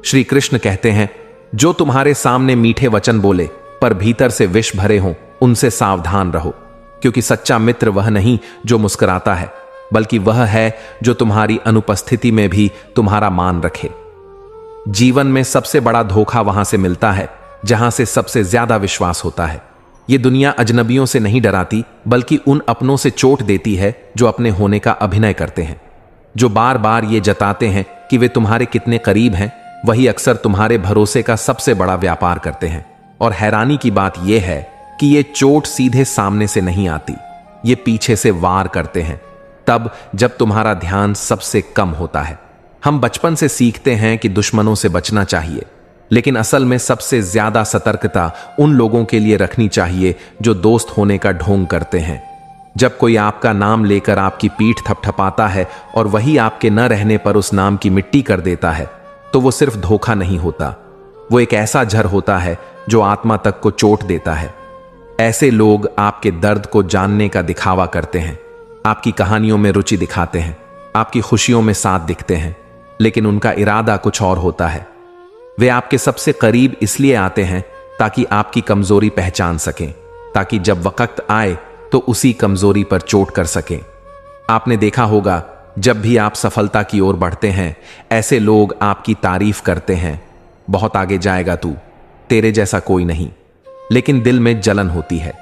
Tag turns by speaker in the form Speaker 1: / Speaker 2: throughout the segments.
Speaker 1: श्री कृष्ण कहते हैं, जो तुम्हारे सामने मीठे वचन बोले पर भीतर से विष भरे हों, उनसे सावधान रहो, क्योंकि सच्चा मित्र वह नहीं जो मुस्कुराता है, बल्कि वह है जो तुम्हारी अनुपस्थिति में भी तुम्हारा मान रखे। जीवन में सबसे बड़ा धोखा वहां से मिलता है जहां से सबसे ज्यादा विश्वास होता है। ये दुनिया अजनबियों से नहीं डराती, बल्कि उन अपनों से चोट देती है जो अपने होने का अभिनय करते हैं, जो बार बार ये जताते हैं कि वे तुम्हारे कितने करीब हैं। वही अक्सर तुम्हारे भरोसे का सबसे बड़ा व्यापार करते हैं। और हैरानी की बात यह है कि ये चोट सीधे सामने से नहीं आती, ये पीछे से वार करते हैं, तब जब तुम्हारा ध्यान सबसे कम होता है। हम बचपन से सीखते हैं कि दुश्मनों से बचना चाहिए, लेकिन असल में सबसे ज्यादा सतर्कता उन लोगों के लिए रखनी चाहिए जो दोस्त होने का ढोंग करते हैं। जब कोई आपका नाम लेकर आपकी पीठ थपथपाता है और वही आपके न रहने पर उस नाम की मिट्टी कर देता है, तो वो सिर्फ धोखा नहीं होता, वो एक ऐसा जहर होता है जो आत्मा तक को चोट देता है। ऐसे लोग आपके दर्द को जानने का दिखावा करते हैं, आपकी कहानियों में रुचि दिखाते हैं, आपकी खुशियों में साथ दिखते हैं, लेकिन उनका इरादा कुछ और होता है। वे आपके सबसे करीब इसलिए आते हैं ताकि आपकी कमजोरी पहचान सकें, ताकि जब वक्त आए तो उसी कमजोरी पर चोट कर सकें। आपने देखा होगा, जब भी आप सफलता की ओर बढ़ते हैं, ऐसे लोग आपकी तारीफ करते हैं, बहुत आगे जाएगा तू, तेरे जैसा कोई नहीं। लेकिन दिल में जलन होती है।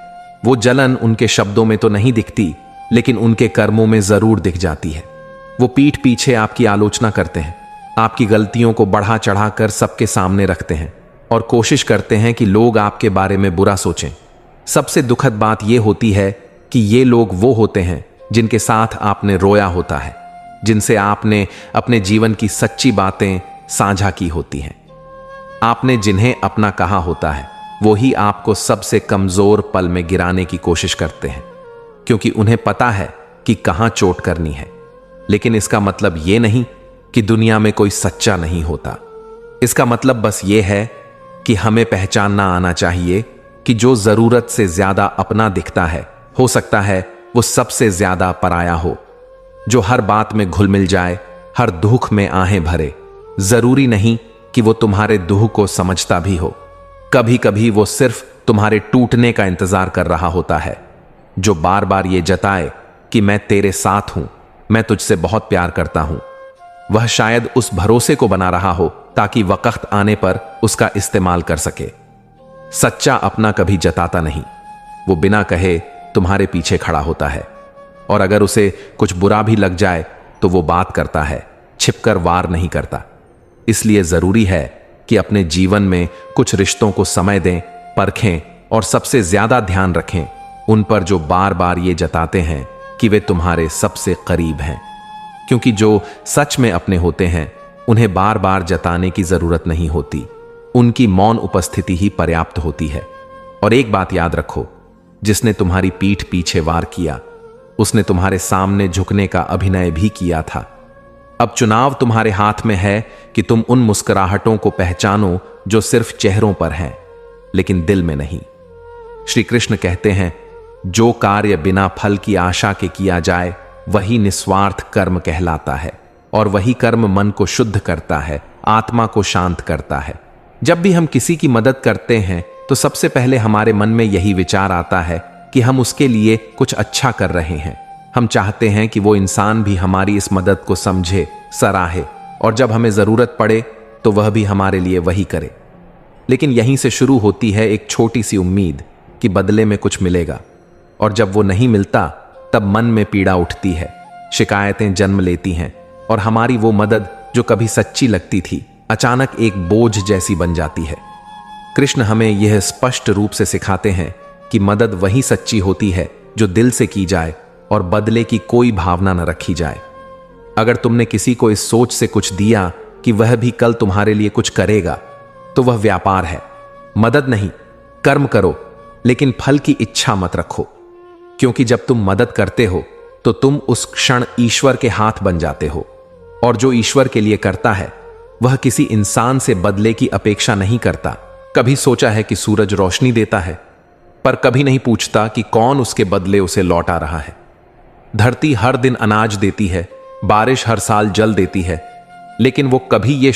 Speaker 1: वो जलन उनके शब्दों में तो नहीं दिखती, लेकिन उनके कर्मों में जरूर दिख जाती है। वो पीठ पीछे आपकी आलोचना करते हैं, आपकी गलतियों को बढ़ा चढ़ा कर सबके सामने रखते हैं और कोशिश करते हैं कि लोग आपके बारे में बुरा सोचें। सबसे दुखद बात यह होती है कि ये लोग वो होते हैं जिनके साथ आपने रोया होता है, जिनसे आपने अपने जीवन की सच्ची बातें साझा की होती हैं। आपने जिन्हें अपना कहा होता है, वो ही आपको सबसे कमजोर पल में गिराने की कोशिश करते हैं, क्योंकि उन्हें पता है कि कहां चोट करनी है। लेकिन इसका मतलब यह नहीं कि दुनिया में कोई सच्चा नहीं होता। इसका मतलब बस ये है कि हमें पहचानना आना चाहिए कि जो जरूरत से ज्यादा अपना दिखता है, हो सकता है वो सबसे ज्यादा पराया हो। जो हर बात में घुल मिल जाए, हर दुख में आहें भरे, जरूरी नहीं कि वो तुम्हारे दुख को समझता भी हो। कभी कभी वो सिर्फ तुम्हारे टूटने का इंतजार कर रहा होता है। जो बार बार ये जताए कि मैं तेरे साथ हूं, मैं तुझसे बहुत प्यार करता हूं, वह शायद उस भरोसे को बना रहा हो ताकि वक्त आने पर उसका इस्तेमाल कर सके। सच्चा अपना कभी जताता नहीं, वो बिना कहे तुम्हारे पीछे खड़ा होता है, और अगर उसे कुछ बुरा भी लग जाए तो वो बात करता है, छिपकर वार नहीं करता। इसलिए जरूरी है कि अपने जीवन में कुछ रिश्तों को समय दें, परखें और सबसे ज्यादा ध्यान रखें उन पर जो बार बार ये जताते हैं कि वे तुम्हारे सबसे करीब हैं, क्योंकि जो सच में अपने होते हैं उन्हें बार बार जताने की जरूरत नहीं होती, उनकी मौन उपस्थिति ही पर्याप्त होती है। और एक बात याद रखो, जिसने तुम्हारी पीठ पीछे वार किया, उसने तुम्हारे सामने झुकने का अभिनय भी किया था। अब चुनाव तुम्हारे हाथ में है कि तुम उन मुस्कुराहटों को पहचानो जो सिर्फ चेहरों पर हैं, लेकिन दिल में नहीं। श्री कृष्ण कहते हैं, जो कार्य बिना फल की आशा के किया जाए वही निस्वार्थ कर्म कहलाता है, और वही कर्म मन को शुद्ध करता है, आत्मा को शांत करता है। जब भी हम किसी की मदद करते हैं तो सबसे पहले हमारे मन में यही विचार आता है कि हम उसके लिए कुछ अच्छा कर रहे हैं। हम चाहते हैं कि वो इंसान भी हमारी इस मदद को समझे, सराहे, और जब हमें जरूरत पड़े तो वह भी हमारे लिए वही करे। लेकिन यहीं से शुरू होती है एक छोटी सी उम्मीद कि बदले में कुछ मिलेगा, और जब वो नहीं मिलता तब मन में पीड़ा उठती है, शिकायतें जन्म लेती हैं, और हमारी वो मदद जो कभी सच्ची लगती थी अचानक एक बोझ जैसी बन जाती है। कृष्ण हमें यह स्पष्ट रूप से सिखाते हैं कि मदद वही सच्ची होती है जो दिल से की जाए और बदले की कोई भावना न रखी जाए। अगर तुमने किसी को इस सोच से कुछ दिया कि वह भी कल तुम्हारे लिए कुछ करेगा, तो वह व्यापार है, मदद नहीं। कर्म करो, लेकिन फल की इच्छा मत रखो, क्योंकि जब तुम मदद करते हो तो तुम उस क्षण ईश्वर के हाथ बन जाते हो, और जो ईश्वर के लिए करता है वह किसी इंसान से बदले की अपेक्षा नहीं करता। कभी सोचा है कि सूरज रोशनी देता है, पर कभी नहीं पूछता कि कौन उसके बदले उसे लौटा रहा है। धरती हर दिन अनाज देती है, बारिश हर साल जल देती है, लेकिन वो कभी ये